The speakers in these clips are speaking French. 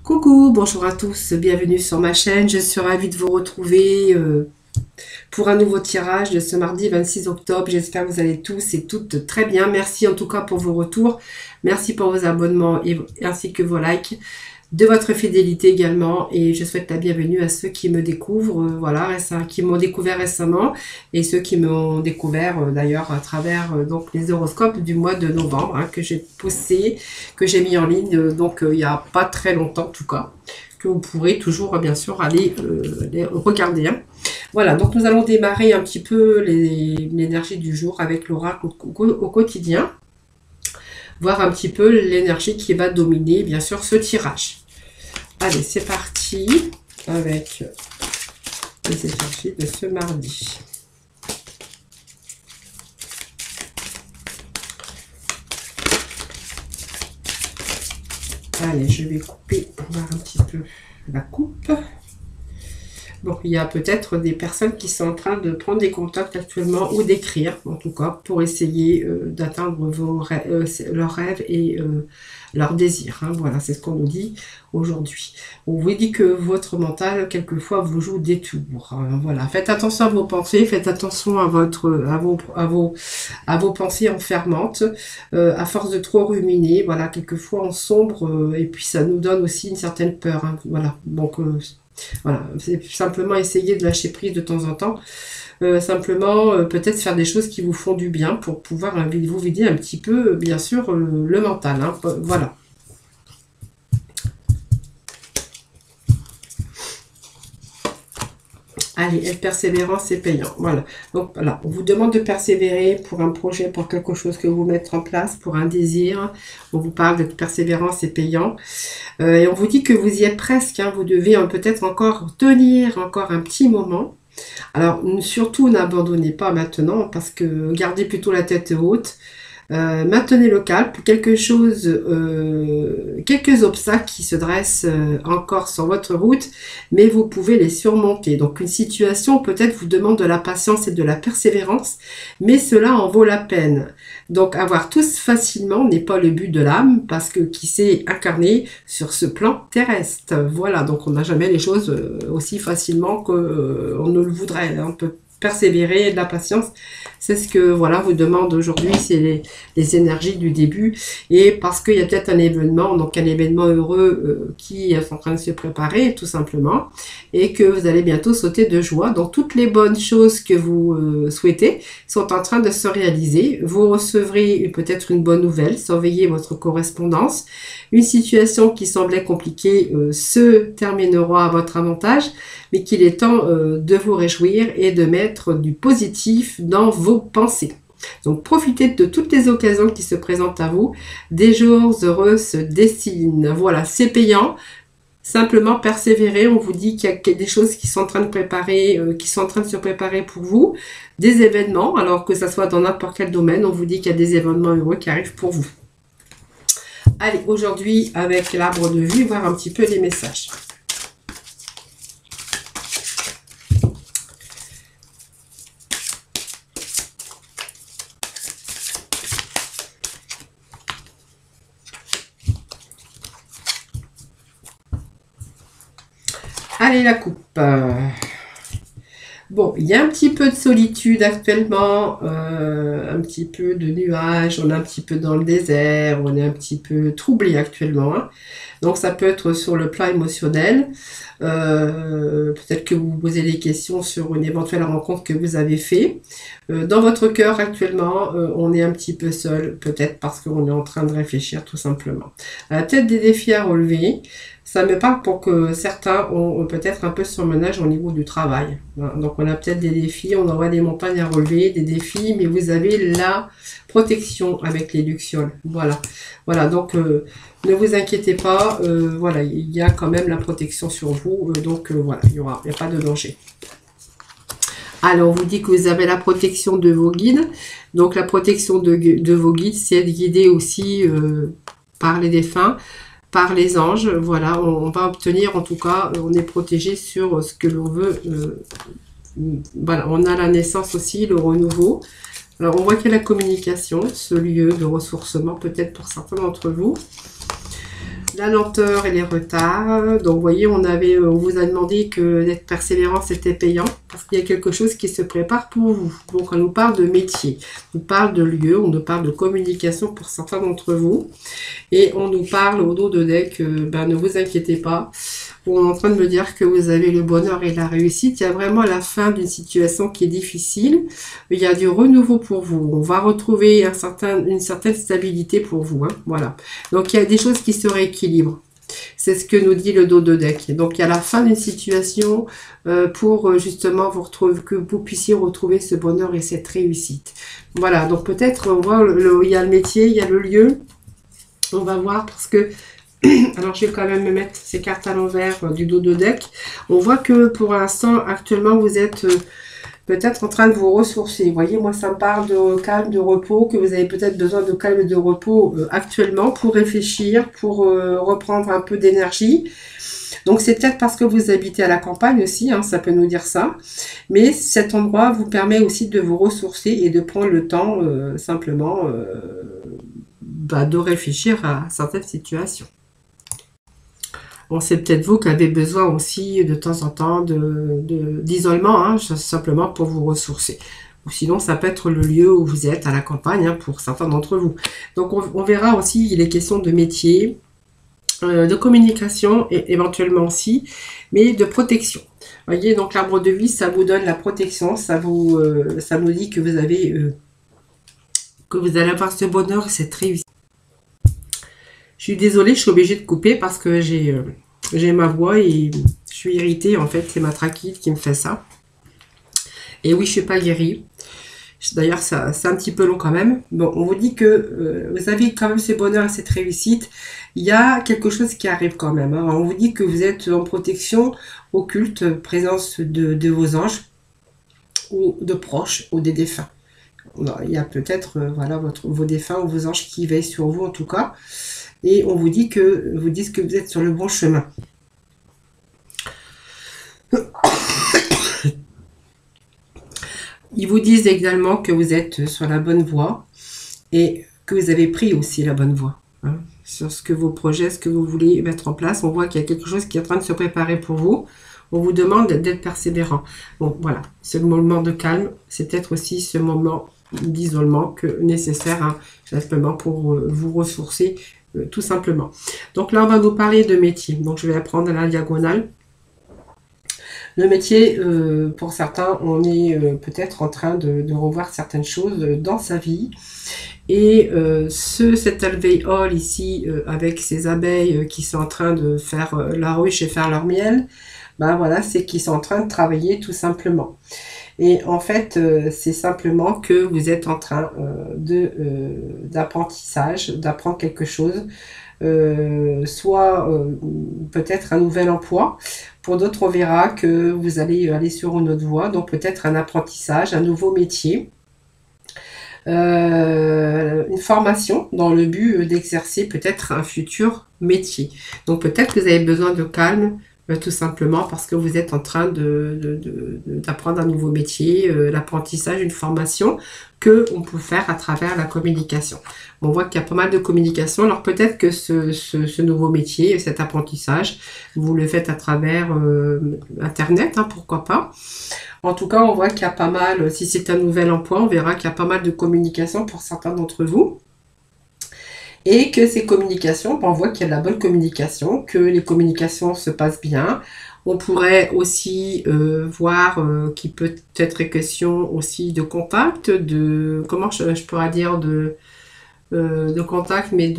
Coucou, bonjour à tous, bienvenue sur ma chaîne. Je suis ravie de vous retrouver pour un nouveau tirage de ce mardi 26 octobre. J'espère que vous allez tous et toutes très bien. Merci en tout cas pour vos retours. Merci pour vos abonnements ainsi que vos likes, de votre fidélité également. Et je souhaite la bienvenue à ceux qui me découvrent, qui m'ont découvert récemment et ceux qui m'ont découvert d'ailleurs à travers donc les horoscopes du mois de novembre que j'ai posté, que j'ai mis en ligne il n'y a pas très longtemps en tout cas, que vous pourrez toujours bien sûr aller les regarder. Voilà, donc nous allons démarrer un petit peu l'énergie du jour avec l'oracle au quotidien, voir un petit peu l'énergie qui va dominer bien sûr ce tirage. Allez, c'est parti avec les énergies de ce mardi. Allez, je vais couper pour voir un petit peu la coupe. Bon, il y a peut-être des personnes qui sont en train de prendre des contacts actuellement ou d'écrire, en tout cas, pour essayer d'atteindre leurs rêves et leurs désirs. Voilà, c'est ce qu'on nous dit aujourd'hui. On vous dit que votre mental, quelquefois, vous joue des tours. Voilà, faites attention à vos pensées, faites attention à vos pensées enfermantes. À force de trop ruminer, voilà, quelquefois on sombre et puis ça nous donne aussi une certaine peur. Voilà, donc... voilà, c'est simplement essayer de lâcher prise de temps en temps. Simplement, peut-être faire des choses qui vous font du bien pour pouvoir vous vider un petit peu, bien sûr, le mental. Voilà. Allez, persévérance et payant. Voilà. Donc voilà, on vous demande de persévérer pour un projet, pour quelque chose que vous mettre en place, pour un désir. On vous parle de persévérance et payant. Et on vous dit que vous y êtes presque. Vous devez peut-être encore tenir encore un petit moment. Alors surtout n'abandonnez pas maintenant parce que gardez plutôt la tête haute. Maintenez le calme, quelques obstacles qui se dressent encore sur votre route, mais vous pouvez les surmonter. Donc une situation peut-être vous demande de la patience et de la persévérance, mais cela en vaut la peine. Donc avoir tout facilement n'est pas le but de l'âme, parce que qui s'est incarné sur ce plan terrestre. Voilà, donc on n'a jamais les choses aussi facilement qu'on ne le voudrait. On peut persévérer, de la patience, c'est ce que voilà vous demande aujourd'hui, c'est les énergies du début, et parce qu'il y a peut-être un événement, donc un événement heureux qui est en train de se préparer tout simplement, et que vous allez bientôt sauter de joie. Donc toutes les bonnes choses que vous souhaitez sont en train de se réaliser. Vous recevrez peut-être une bonne nouvelle, surveillez votre correspondance. Une situation qui semblait compliquée se terminera à votre avantage, mais qu'il est temps de vous réjouir et de mettre du positif dans vos pensées. Donc profitez de toutes les occasions qui se présentent à vous. Des jours heureux se dessinent. Voilà, c'est payant. Simplement persévérer. On vous dit qu'il y a des choses qui sont en train de préparer, qui sont en train de se préparer pour vous. Des événements, alors que ça soit dans n'importe quel domaine, on vous dit qu'il y a des événements heureux qui arrivent pour vous. Allez, aujourd'hui, avec l'arbre de vue, voir un petit peu les messages. Allez, la coupe. Bon, il y a un petit peu de solitude actuellement, un petit peu de nuages, on est un petit peu dans le désert, on est un petit peu troublé actuellement. Donc ça peut être sur le plan émotionnel. Peut-être que vous vous posez des questions sur une éventuelle rencontre que vous avez fait. Dans votre cœur actuellement, on est un petit peu seul, peut-être parce qu'on est en train de réfléchir tout simplement. Peut-être des défis à relever. Ça me parle pour que certains ont peut-être un peu de surmenage au niveau du travail. Donc on a peut-être des défis, on aura des montagnes à relever, des défis, mais vous avez la protection avec les lucioles. Voilà, voilà. Donc ne vous inquiétez pas. Voilà, il y a quand même la protection sur vous. Voilà, il n'y a pas de danger. Alors, on vous dit que vous avez la protection de vos guides. Donc la protection de vos guides, c'est être guidé aussi par les défunts, par les anges. Voilà, on va obtenir, en tout cas, on est protégé sur ce que l'on veut. Voilà, on a la naissance aussi, le renouveau. Alors, on voit qu'il y a la communication, ce lieu de ressourcement, peut-être pour certains d'entre vous. la lenteur et les retards. Donc, vous voyez, on vous a demandé que d'être persévérant, c'était payant, parce qu'il y a quelque chose qui se prépare pour vous. Donc, on nous parle de métier, on nous parle de lieu, on nous parle de communication pour certains d'entre vous, et on nous parle au dos de deck, ne vous inquiétez pas. On est en train de me dire que vous avez le bonheur et la réussite. Il y a vraiment la fin d'une situation qui est difficile. Il y a du renouveau pour vous. On va retrouver une certaine stabilité pour vous. Hein. Voilà. Donc, il y a des choses qui se rééquilibrent. C'est ce que nous dit le dos de deck. Donc, il y a la fin d'une situation pour justement que vous puissiez retrouver ce bonheur et cette réussite. Voilà. Donc, peut-être, on voit, il y a le métier, il y a le lieu. On va voir parce que alors, je vais quand même me mettre ces cartes à l'envers du dos de deck. On voit que pour l'instant, actuellement, vous êtes peut-être en train de vous ressourcer. Vous voyez, moi, ça me parle de calme, de repos, que vous avez peut-être besoin de calme et de repos actuellement pour réfléchir, pour reprendre un peu d'énergie. Donc, c'est peut-être parce que vous habitez à la campagne aussi, hein, ça peut nous dire ça. Mais cet endroit vous permet aussi de vous ressourcer et de prendre le temps simplement de réfléchir à certaines situations. Bon, c'est peut-être vous qui avez besoin aussi de temps en temps d'isolement, hein, simplement pour vous ressourcer. Ou sinon, ça peut être le lieu où vous êtes, à la campagne, hein, pour certains d'entre vous. Donc, on verra aussi les questions de métier, de communication, et éventuellement aussi, mais de protection. Vous voyez, donc l'arbre de vie, ça vous donne la protection, ça vous dit que vous allez avoir ce bonheur et cette réussite. Je suis désolée, je suis obligée de couper parce que j'ai ma voix et je suis irritée. En fait, c'est ma trachite qui me fait ça. Et oui, je suis pas guérie. D'ailleurs, c'est un petit peu long quand même. Bon, on vous dit que vous avez quand même ce bonheur et cette réussite. Il y a quelque chose qui arrive quand même. Hein. On vous dit que vous êtes en protection occulte, présence de vos anges ou de proches ou des défunts. Il y a peut-être vos défunts ou vos anges qui veillent sur vous en tout cas. Et on vous dit que vous êtes sur le bon chemin. Ils vous disent également que vous êtes sur la bonne voie et que vous avez pris aussi la bonne voie. Hein, sur vos projets, ce que vous voulez mettre en place. On voit qu'il y a quelque chose qui est en train de se préparer pour vous. On vous demande d'être persévérant. Bon, voilà, c'est le moment de calme. C'est peut-être aussi ce moment d'isolement nécessaire, hein, simplement pour vous ressourcer. Tout simplement. Donc là, on va nous parler de métier. Donc, je vais apprendre à la diagonale. Le métier, pour certains, on est peut-être en train de revoir certaines choses dans sa vie. Et cet alvéole ici, avec ces abeilles qui sont en train de faire la ruche et faire leur miel, voilà, c'est qu'ils sont en train de travailler tout simplement. Et en fait, c'est simplement que vous êtes en train d'apprentissage, d'apprendre quelque chose, soit peut-être un nouvel emploi. Pour d'autres, on verra que vous allez aller sur une autre voie, donc peut-être un apprentissage, un nouveau métier, une formation dans le but d'exercer peut-être un futur métier. Donc peut-être que vous avez besoin de calme, tout simplement parce que vous êtes en train d'apprendre un nouveau métier, l'apprentissage, une formation que on peut faire à travers la communication. On voit qu'il y a pas mal de communication. Alors peut-être que ce nouveau métier, cet apprentissage, vous le faites à travers Internet, hein, pourquoi pas. En tout cas, on voit qu'il y a pas mal, si c'est un nouvel emploi, on verra qu'il y a pas mal de communication pour certains d'entre vous. Et que ces communications, on voit qu'il y a de la bonne communication, que les communications se passent bien. On pourrait aussi voir qu'il peut être question aussi de contact, comment je pourrais dire, de contact, mais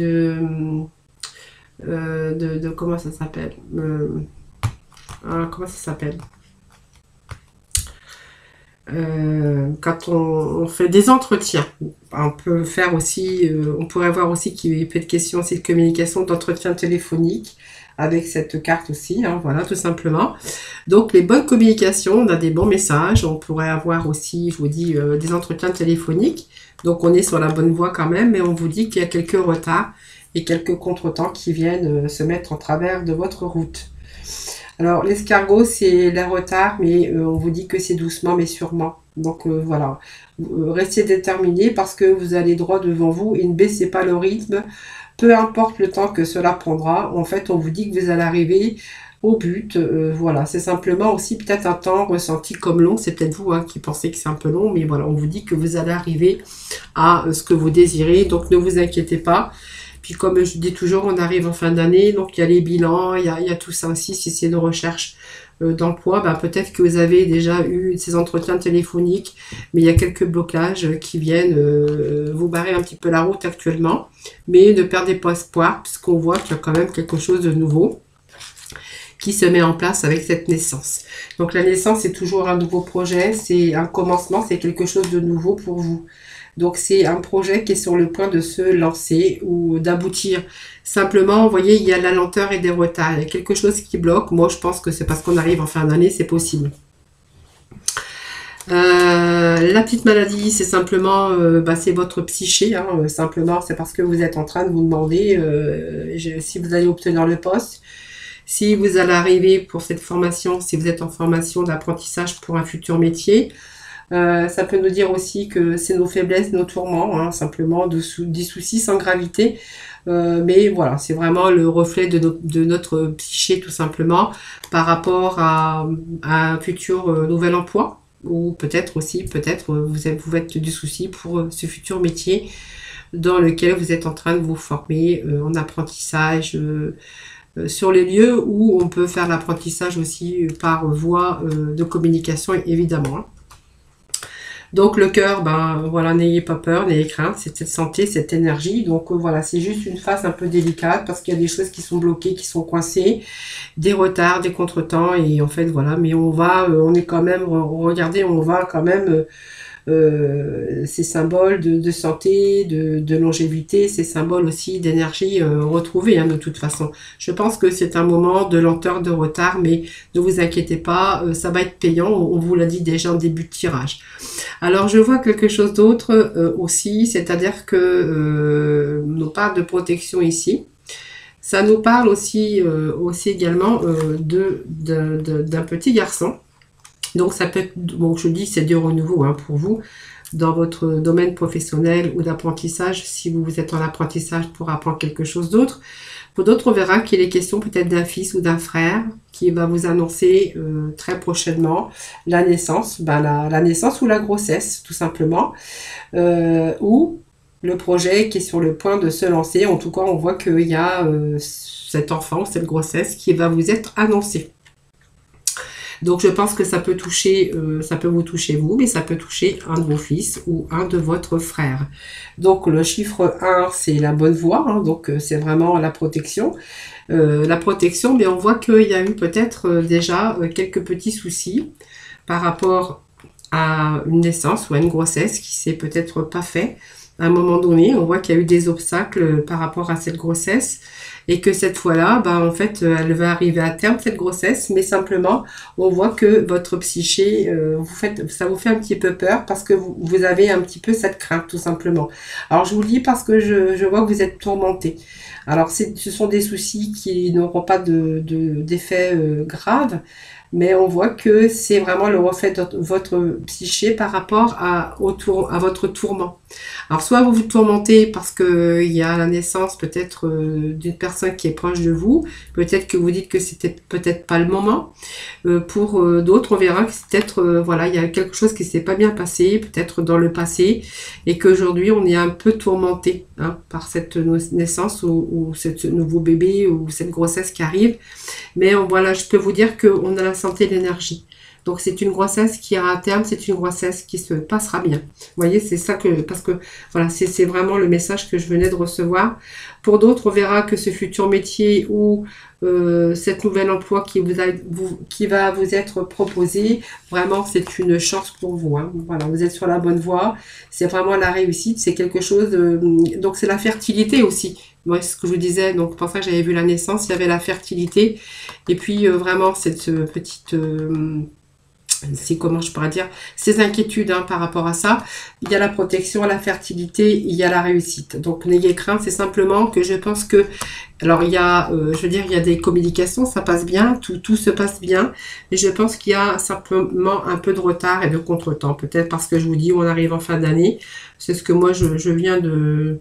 comment ça s'appelle comment ça s'appelle quand on fait des entretiens, on peut faire aussi, on pourrait voir aussi qu'il peut être question aussi de communication, d'entretien téléphonique avec cette carte aussi, hein, voilà, tout simplement. Donc les bonnes communications, on a des bons messages, on pourrait avoir aussi, je vous dis, des entretiens téléphoniques. Donc on est sur la bonne voie quand même, mais on vous dit qu'il y a quelques retards et quelques contretemps qui viennent se mettre en travers de votre route. Alors, l'escargot, c'est le retard, mais on vous dit que c'est doucement, mais sûrement. Donc, restez déterminés parce que vous allez droit devant vous et ne baissez pas le rythme. peu importe le temps que cela prendra, en fait, on vous dit que vous allez arriver au but. Voilà, c'est simplement aussi peut-être un temps ressenti comme long. C'est peut-être vous qui pensez que c'est un peu long, mais voilà, on vous dit que vous allez arriver à ce que vous désirez. Donc, ne vous inquiétez pas. Puis, comme je dis toujours, on arrive en fin d'année, donc il y a les bilans, il y a tout ça aussi. Si c'est une recherche d'emploi, peut-être que vous avez déjà eu ces entretiens téléphoniques, mais il y a quelques blocages qui viennent vous barrer un petit peu la route actuellement. Mais ne perdez pas espoir, puisqu'on voit qu'il y a quand même quelque chose de nouveau qui se met en place avec cette naissance. Donc la naissance, c'est toujours un nouveau projet, c'est un commencement, c'est quelque chose de nouveau pour vous. Donc c'est un projet qui est sur le point de se lancer ou d'aboutir. Simplement, vous voyez, il y a la lenteur et des retards. Il y a quelque chose qui bloque. Moi, je pense que c'est parce qu'on arrive en fin d'année, c'est possible. La petite maladie, c'est simplement, c'est votre psyché. Simplement, c'est parce que vous êtes en train de vous demander si vous allez obtenir le poste. Si vous allez arriver pour cette formation, si vous êtes en formation d'apprentissage pour un futur métier, ça peut nous dire aussi que c'est nos faiblesses, nos tourments, simplement des soucis sans gravité. Mais voilà, c'est vraiment le reflet de notre psyché tout simplement par rapport à un futur nouvel emploi. Ou peut-être aussi, vous faites du souci pour ce futur métier dans lequel vous êtes en train de vous former en apprentissage sur les lieux où on peut faire l'apprentissage aussi par voie de communication, évidemment. Donc le cœur, voilà, n'ayez pas peur, n'ayez crainte, c'est cette santé, cette énergie. Donc voilà, c'est juste une phase un peu délicate parce qu'il y a des choses qui sont bloquées, qui sont coincées, des retards, des contretemps, et en fait voilà, mais on est quand même, regardez, on va quand même ces symboles de santé, de longévité, ces symboles aussi d'énergie retrouvée de toute façon. Je pense que c'est un moment de lenteur, de retard, mais ne vous inquiétez pas, ça va être payant, on vous l'a dit déjà en début de tirage. Alors je vois quelque chose d'autre aussi, c'est-à-dire que nos parts de protection ici, ça nous parle aussi également d'un petit garçon. Donc ça peut être, donc je dis c'est du renouveau pour vous dans votre domaine professionnel ou d'apprentissage, si vous êtes en apprentissage pour apprendre quelque chose d'autre. Pour d'autres, on verra qu'il est question peut-être d'un fils ou d'un frère qui va vous annoncer très prochainement la naissance, la naissance ou la grossesse tout simplement, ou le projet qui est sur le point de se lancer. En tout cas, on voit qu'il y a cet enfant, cette grossesse qui va vous être annoncée. Donc je pense que ça peut vous toucher vous, mais ça peut toucher un de vos fils ou un de votre frère. Donc le chiffre 1, c'est la bonne voie, donc c'est vraiment la protection. Mais on voit qu'il y a eu peut-être déjà quelques petits soucis par rapport à une naissance ou à une grossesse qui s'est peut-être pas fait. À un moment donné, on voit qu'il y a eu des obstacles par rapport à cette grossesse et que cette fois-là, en fait, elle va arriver à terme, cette grossesse, mais simplement, on voit que votre psyché, ça vous fait un petit peu peur parce que vous avez un petit peu cette crainte, tout simplement. Alors, je vous le dis parce que je vois que vous êtes tourmenté. Alors, ce sont des soucis qui n'auront pas d'effet grave, mais on voit que c'est vraiment le reflet de votre psyché par rapport à votre tourment. Alors, soit vous vous tourmentez parce qu'il y a la naissance peut-être d'une personne qui est proche de vous, peut-être que vous dites que c'était peut-être pas le moment. Pour d'autres, on verra que c'est peut-être, il y a quelque chose qui s'est pas bien passé, peut-être dans le passé, et qu'aujourd'hui, on est un peu tourmenté par cette naissance ou ce nouveau bébé ou cette grossesse qui arrive. Mais voilà, je peux vous dire qu'on a la santé et l'énergie. Donc c'est une grossesse qui ira à terme, c'est une grossesse qui se passera bien. Vous voyez, c'est ça parce que voilà, c'est vraiment le message que je venais de recevoir. Pour d'autres, on verra que ce futur métier ou cet nouvel emploi qui va vous être proposé, vraiment c'est une chance pour vous. Voilà, vous êtes sur la bonne voie. C'est vraiment la réussite, c'est quelque chose. Donc c'est la fertilité aussi. Moi, c'est ce que je vous disais. Donc pour ça, j'avais vu la naissance, il y avait la fertilité, et puis vraiment cette petite c'est comment je pourrais dire, ces inquiétudes par rapport à ça. Il y a la protection, la fertilité, il y a la réussite. Donc n'ayez crainte, c'est simplement que je pense que, alors il y a, il y a des communications, ça passe bien, tout se passe bien, mais je pense qu'il y a simplement un peu de retard et de contretemps. Peut-être parce que je vous dis, on arrive en fin d'année, c'est ce que moi je viens de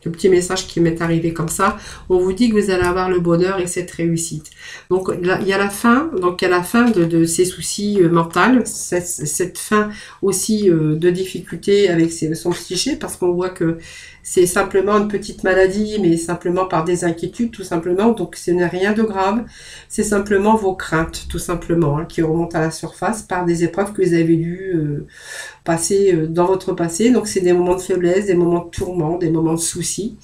Le petit message qui m'est arrivé comme ça, on vous dit que vous allez avoir le bonheur et cette réussite. Donc là, il y a la fin, donc il y a la fin de ces soucis mentaux, cette fin aussi de difficulté avec son psyché, parce qu'on voit que c'est simplement une petite maladie, mais simplement par des inquiétudes, tout simplement. Donc ce n'est rien de grave, c'est simplement vos craintes, tout simplement, hein, qui remontent à la surface par des épreuves que vous avez dû passer dans votre passé. Donc c'est des moments de faiblesse, des moments de tourment, des moments de soucis.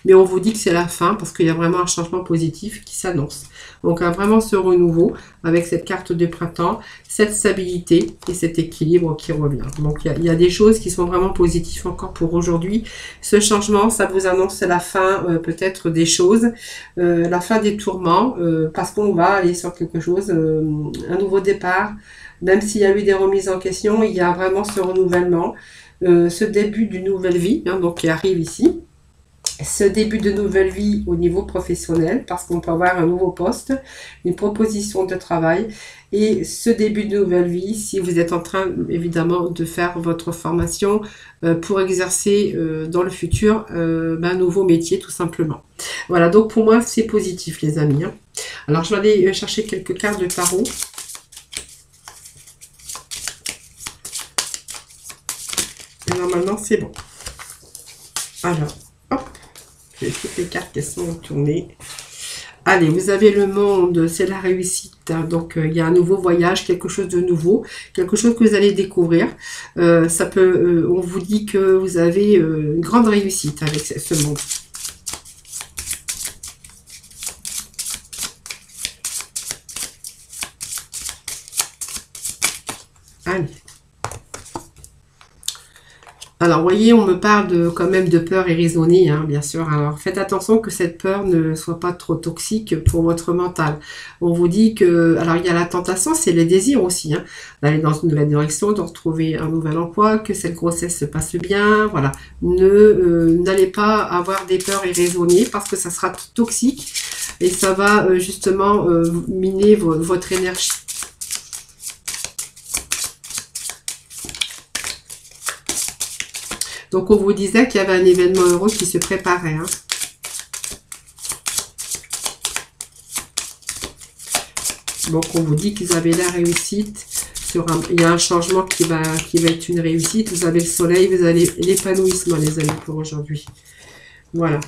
Mais on vous dit que c'est la fin parce qu'il y a vraiment un changement positif qui s'annonce. Donc vraiment ce renouveau avec cette carte de printemps, cette stabilité et cet équilibre qui revient. Donc il y a des choses qui sont vraiment positives encore pour aujourd'hui. Ce changement, ça vous annonce la fin peut-être des choses, la fin des tourments, parce qu'on va aller sur quelque chose, un nouveau départ. Même s'il y a eu des remises en question, il y a vraiment ce renouvellement, ce début d'une nouvelle vie, hein, donc qui arrive ici. Ce début de nouvelle vie au niveau professionnel, parce qu'on peut avoir un nouveau poste, une proposition de travail, et ce début de nouvelle vie, si vous êtes en train évidemment de faire votre formation pour exercer dans le futur un nouveau métier tout simplement. Voilà, donc pour moi c'est positif les amis. Hein. Alors je vais aller chercher quelques cartes de tarot. Et normalement c'est bon. Alors, hop. Toutes les cartes qui sont tournées. Allez, vous avez le monde, c'est la réussite. Hein, donc, il y a un nouveau voyage, quelque chose de nouveau, quelque chose que vous allez découvrir. Ça peut, on vous dit que vous avez une grande réussite avec ce monde. Allez. Alors, vous voyez, on me parle quand même de peur irraisonnée, hein, bien sûr. Alors, faites attention que cette peur ne soit pas trop toxique pour votre mental. On vous dit que... Alors, il y a la tentation, c'est les désirs aussi, hein, d'aller dans une nouvelle direction, de retrouver un nouvel emploi, que cette grossesse se passe bien, voilà. N'allez pas avoir des peurs irraisonnées parce que ça sera toxique et ça va justement miner votre énergie. Donc, on vous disait qu'il y avait un événement heureux qui se préparait. Hein. Donc, on vous dit qu'ils avaient la réussite. Il y a un changement qui va être une réussite. Vous avez le soleil, vous avez l'épanouissement, les amis, pour aujourd'hui. Voilà.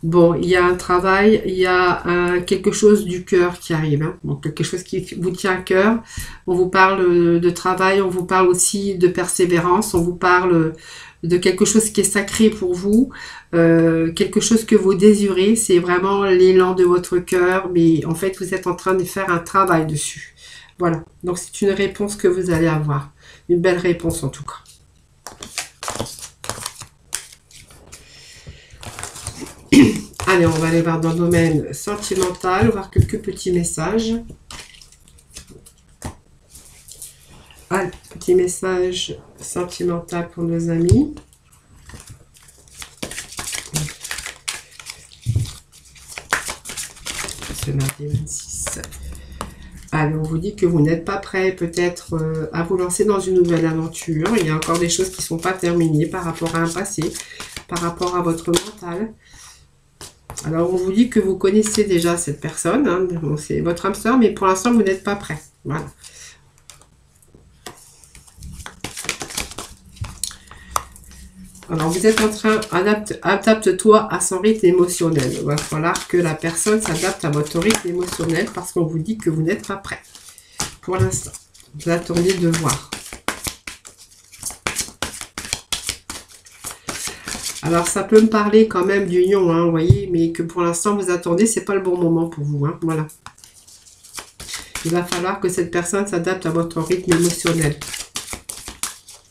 Bon, il y a un travail, il y a quelque chose du cœur qui arrive. Hein. Donc, quelque chose qui vous tient à cœur. On vous parle de travail, on vous parle aussi de persévérance, on vous parle de quelque chose qui est sacré pour vous, quelque chose que vous désirez. C'est vraiment l'élan de votre cœur, mais en fait, vous êtes en train de faire un travail dessus. Voilà. Donc, c'est une réponse que vous allez avoir. Une belle réponse, en tout cas. Allez, on va aller voir dans le domaine sentimental, voir quelques petits messages. Allez, petit message sentimental pour nos amis. Ce mardi 26. Allez, on vous dit que vous n'êtes pas prêt peut-être à vous lancer dans une nouvelle aventure. Il y a encore des choses qui ne sont pas terminées par rapport à un passé, par rapport à votre mental. Alors, on vous dit que vous connaissez déjà cette personne. Hein, bon, c'est votre âme sœur, mais pour l'instant, vous n'êtes pas prêt. Voilà. Alors, vous êtes en train, adapte-toi à son rythme émotionnel. Il va falloir que la personne s'adapte à votre rythme émotionnel parce qu'on vous dit que vous n'êtes pas prêt. Pour l'instant, vous attendez de voir. Alors, ça peut me parler quand même d'union, hein, vous voyez, mais que pour l'instant, vous attendez, c'est pas le bon moment pour vous, hein, voilà. Il va falloir que cette personne s'adapte à votre rythme émotionnel.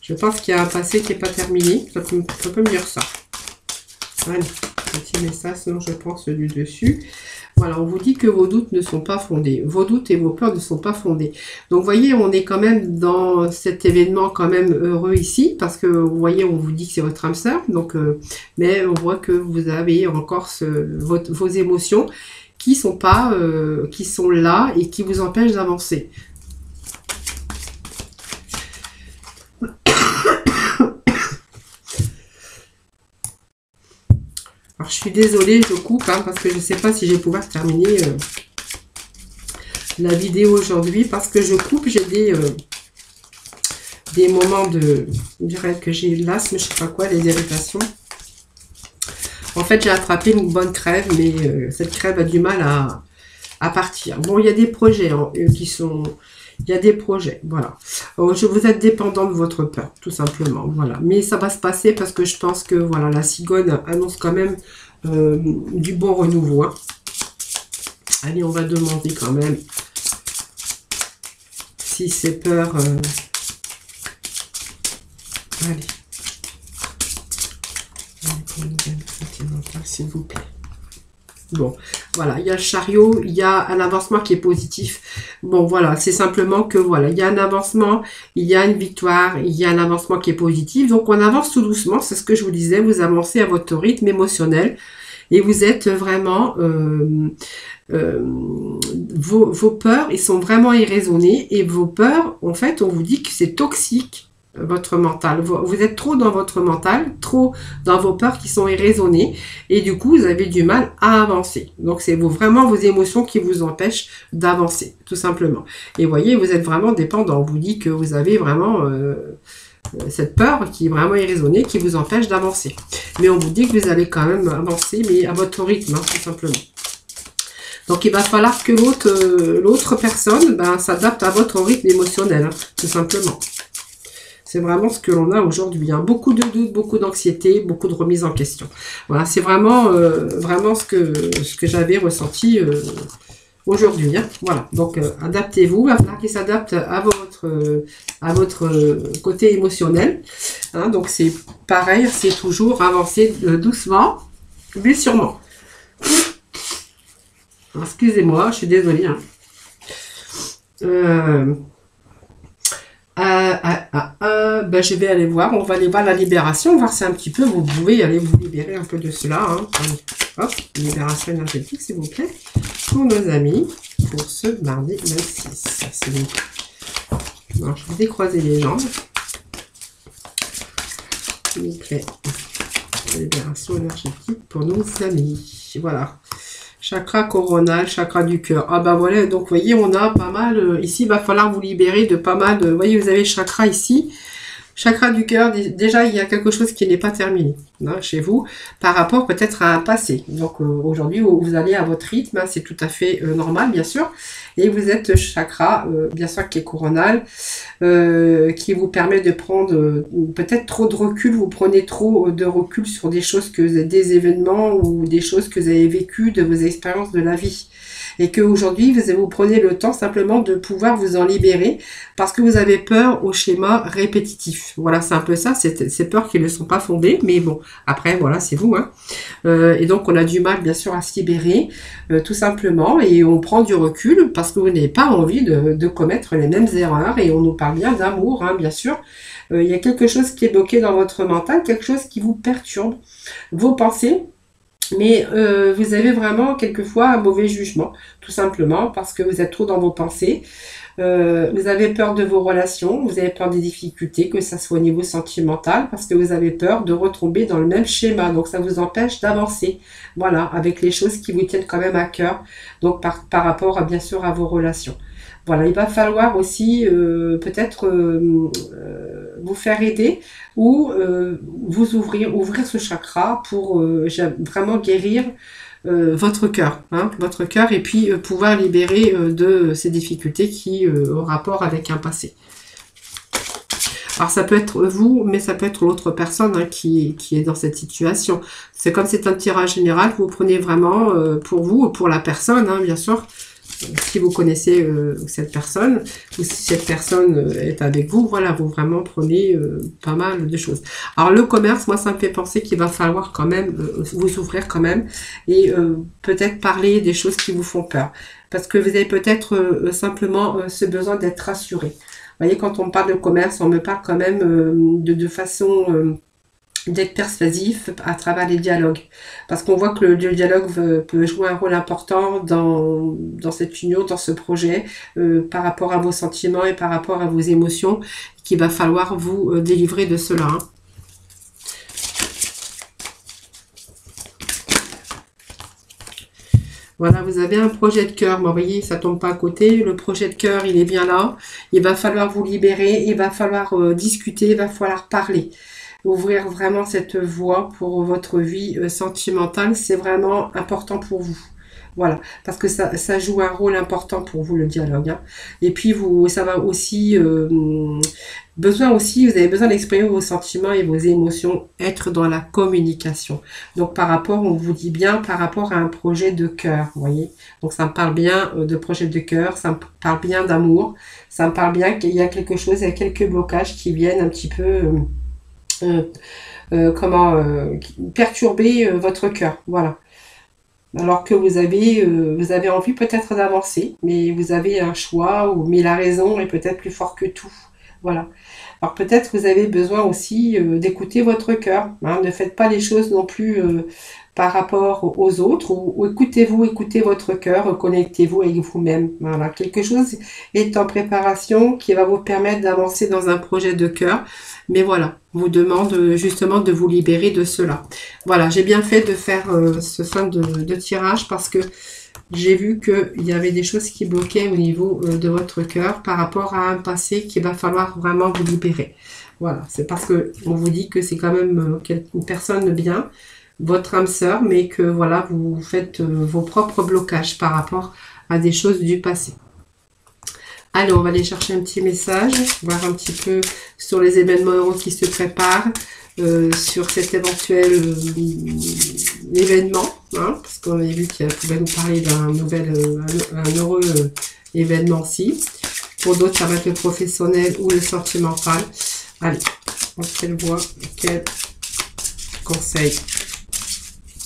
Je pense qu'il y a un passé qui n'est pas terminé, ça peut me dire ça. Allez, petit message, sinon je pense du dessus. Voilà, on vous dit que vos doutes ne sont pas fondés. Vos doutes et vos peurs ne sont pas fondés. Donc, vous voyez, on est quand même dans cet événement quand même heureux ici. Parce que, vous voyez, on vous dit que c'est votre âme sœur. Donc, mais on voit que vous avez encore vos émotions qui sont là et qui vous empêchent d'avancer. Alors, je suis désolée, je coupe, hein, parce que je ne sais pas si je vais pouvoir terminer la vidéo aujourd'hui, parce que je coupe, j'ai des moments de... Je dirais que j'ai l'asthme, je sais pas quoi, les irritations. En fait, j'ai attrapé une bonne crève, mais cette crève a du mal à partir. Bon, il y a des projets hein, qui sont... Il y a des projets, voilà. Vous êtes dépendant de votre peur, tout simplement, voilà. Mais ça va se passer parce que je pense que, voilà, la cigogne annonce quand même du bon renouveau. Hein. Allez, on va demander quand même si ces peurs... Allez. S'il vous plaît. Bon, voilà, il y a le chariot, il y a un avancement qui est positif. Bon, voilà, c'est simplement que, voilà, il y a un avancement, il y a une victoire, il y a un avancement qui est positif. Donc, on avance tout doucement, c'est ce que je vous disais, vous avancez à votre rythme émotionnel et vous êtes vraiment... vos peurs, ils sont vraiment irraisonnés et vos peurs, en fait, on vous dit que c'est toxique. Votre mental. Vous êtes trop dans votre mental, trop dans vos peurs qui sont irraisonnées et du coup, vous avez du mal à avancer. Donc, c'est vraiment vos émotions qui vous empêchent d'avancer, tout simplement. Et voyez, vous êtes vraiment dépendant. On vous dit que vous avez vraiment cette peur qui est vraiment irraisonnée, qui vous empêche d'avancer. Mais on vous dit que vous allez quand même avancer, mais à votre rythme, hein, tout simplement. Donc, il va falloir que l'autre personne s'adapte à votre rythme émotionnel, hein, tout simplement. C'est vraiment ce que l'on a aujourd'hui. Hein. Beaucoup de doutes, beaucoup d'anxiété, beaucoup de remise en question. Voilà, c'est vraiment, vraiment ce que j'avais ressenti aujourd'hui. Hein. Voilà, donc adaptez-vous. Il va falloir qu'il s'adapte à votre côté émotionnel. Hein. Donc c'est pareil, c'est toujours avancer doucement, mais sûrement. Excusez-moi, je suis désolée. Hein. Je vais aller voir, on va aller voir la libération, voir si un petit peu vous pouvez aller vous libérer un peu de cela. Hein. Hop, libération énergétique s'il vous plaît, pour nos amis, pour ce mardi 26. Alors, je vous ai croisé les jambes. S'il vous plaît, libération énergétique pour nos amis. Voilà. Chakra coronal, chakra du cœur. Ah ben voilà, donc vous voyez, on a pas mal, ici il va falloir vous libérer de pas mal de, vous voyez, vous avez le chakra ici, chakra du cœur, déjà il y a quelque chose qui n'est pas terminé hein, chez vous, par rapport peut-être à un passé. Donc aujourd'hui, vous allez à votre rythme, hein, c'est tout à fait normal bien sûr, et vous êtes chakra, bien sûr qui est coronal, qui vous permet de prendre peut-être trop de recul, vous prenez trop de recul sur des choses des événements ou des choses que vous avez vécues, de vos expériences de la vie. Et qu'aujourd'hui, vous prenez le temps simplement de pouvoir vous en libérer parce que vous avez peur au schéma répétitif. Voilà, c'est un peu ça, ces peurs qui ne sont pas fondées, mais bon, après, voilà, c'est vous. Hein. Et donc, on a du mal, bien sûr, à se libérer, tout simplement, et on prend du recul parce que vous n'avez pas envie de commettre les mêmes erreurs, et on nous parle bien d'amour, hein, bien sûr. Il y a quelque chose qui est bloqué dans votre mental, quelque chose qui vous perturbe, vos pensées. Mais vous avez vraiment quelquefois un mauvais jugement, tout simplement parce que vous êtes trop dans vos pensées. Vous avez peur de vos relations, vous avez peur des difficultés, que ça soit au niveau sentimental, parce que vous avez peur de retomber dans le même schéma. Donc ça vous empêche d'avancer, voilà, avec les choses qui vous tiennent quand même à cœur, donc par rapport bien sûr à vos relations. Voilà, il va falloir aussi peut-être vous faire aider ou vous ouvrir ce chakra pour vraiment guérir votre cœur, hein, votre cœur, et puis pouvoir libérer de ces difficultés qui ont rapport avec un passé. Alors ça peut être vous, mais ça peut être l'autre personne hein, qui est dans cette situation. C'est comme c'est un tirage général, vous prenez vraiment pour vous ou pour la personne, hein, bien sûr. Si vous connaissez cette personne, ou si cette personne est avec vous, voilà, vous vraiment prenez pas mal de choses. Alors le commerce, moi ça me fait penser qu'il va falloir quand même vous ouvrir quand même, et peut-être parler des choses qui vous font peur. Parce que vous avez peut-être simplement ce besoin d'être rassuré. Vous voyez, quand on parle de commerce, on me parle quand même de façon... d'être persuasif à travers les dialogues. Parce qu'on voit que le dialogue peut jouer un rôle important dans cette union, dans ce projet, par rapport à vos sentiments et par rapport à vos émotions, qu'il va falloir vous délivrer de cela. Hein. Voilà, vous avez un projet de cœur. Vous voyez, ça tombe pas à côté. Le projet de cœur, il est bien là. Il va falloir vous libérer. Il va falloir discuter. Il va falloir parler. Ouvrir vraiment cette voie pour votre vie sentimentale. C'est vraiment important pour vous. Voilà, parce que ça joue un rôle important pour vous, le dialogue. Hein. Et puis, ça va aussi... vous avez besoin d'exprimer vos sentiments et vos émotions, être dans la communication. Donc, on vous dit bien, par rapport à un projet de cœur, vous voyez. Donc, ça me parle bien de projet de cœur, ça me parle bien d'amour, ça me parle bien qu'il y a quelque chose, il y a quelques blocages qui viennent un petit peu... perturber votre cœur, voilà. Alors que vous avez envie peut-être d'avancer, mais vous avez un choix, mais la raison est peut-être plus fort que tout. Voilà. Alors peut-être vous avez besoin aussi d'écouter votre cœur. Hein. Ne faites pas les choses non plus par rapport aux autres. Ou écoutez-vous, écoutez votre cœur, connectez-vous avec vous-même. Voilà. Quelque chose est en préparation qui va vous permettre d'avancer dans un projet de cœur. Mais voilà, on vous demande justement de vous libérer de cela. Voilà, j'ai bien fait de faire ce fin de tirage parce que j'ai vu qu'il y avait des choses qui bloquaient au niveau de votre cœur par rapport à un passé qu'il va falloir vraiment vous libérer. Voilà, c'est parce que on vous dit que c'est quand même une personne bien, votre âme sœur, mais que voilà, vous faites vos propres blocages par rapport à des choses du passé. Allez, on va aller chercher un petit message, voir un petit peu sur les événements heureux qui se préparent, sur cet éventuel événement, hein, parce qu'on a vu qu'il pouvait nous parler d'un un heureux événement-ci. Pour d'autres, ça va être le professionnel ou le sentimental. Allez, on quelle voie, quel conseil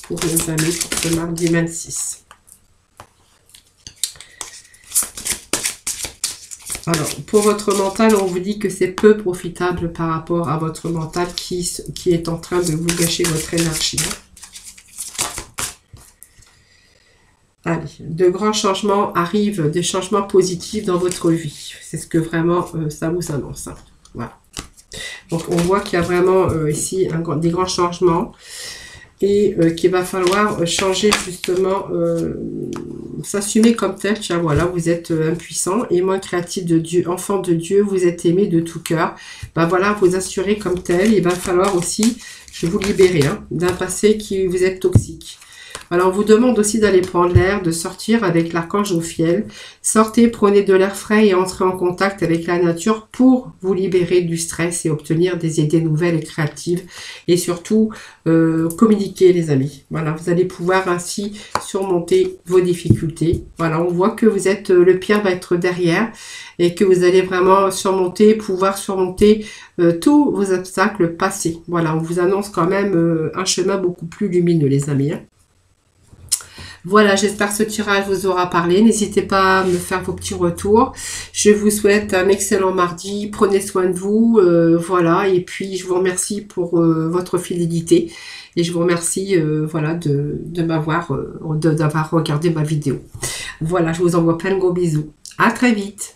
pour nos amis pour ce mardi 26. Alors, pour votre mental, on vous dit que c'est peu profitable par rapport à votre mental qui est en train de vous gâcher votre énergie. Allez, de grands changements arrivent, des changements positifs dans votre vie. C'est ce que vraiment ça vous annonce. Hein. Voilà. Donc, on voit qu'il y a vraiment ici des grands changements. Et qu'il va falloir changer justement, s'assumer comme tel. Tiens, voilà, vous êtes impuissant, aimant créatif de Dieu, enfant de Dieu, vous êtes aimé de tout cœur. Ben voilà, vous assurer comme tel. Il va falloir aussi, je vais vous libérer hein, d'un passé qui vous est toxique. Alors, on vous demande aussi d'aller prendre l'air, de sortir avec l'archange Ophiel. Sortez, prenez de l'air frais et entrez en contact avec la nature pour vous libérer du stress et obtenir des idées nouvelles et créatives. Et surtout, communiquer, les amis. Voilà, vous allez pouvoir ainsi surmonter vos difficultés. Voilà, on voit que vous êtes, le pire va être derrière et que vous allez vraiment pouvoir surmonter tous vos obstacles passés. Voilà, on vous annonce quand même un chemin beaucoup plus lumineux, les amis. Hein. Voilà, j'espère que ce tirage vous aura parlé. N'hésitez pas à me faire vos petits retours. Je vous souhaite un excellent mardi. Prenez soin de vous. Voilà, et puis je vous remercie pour votre fidélité. Et je vous remercie voilà, d'avoir regardé ma vidéo. Voilà, je vous envoie plein de gros bisous. À très vite.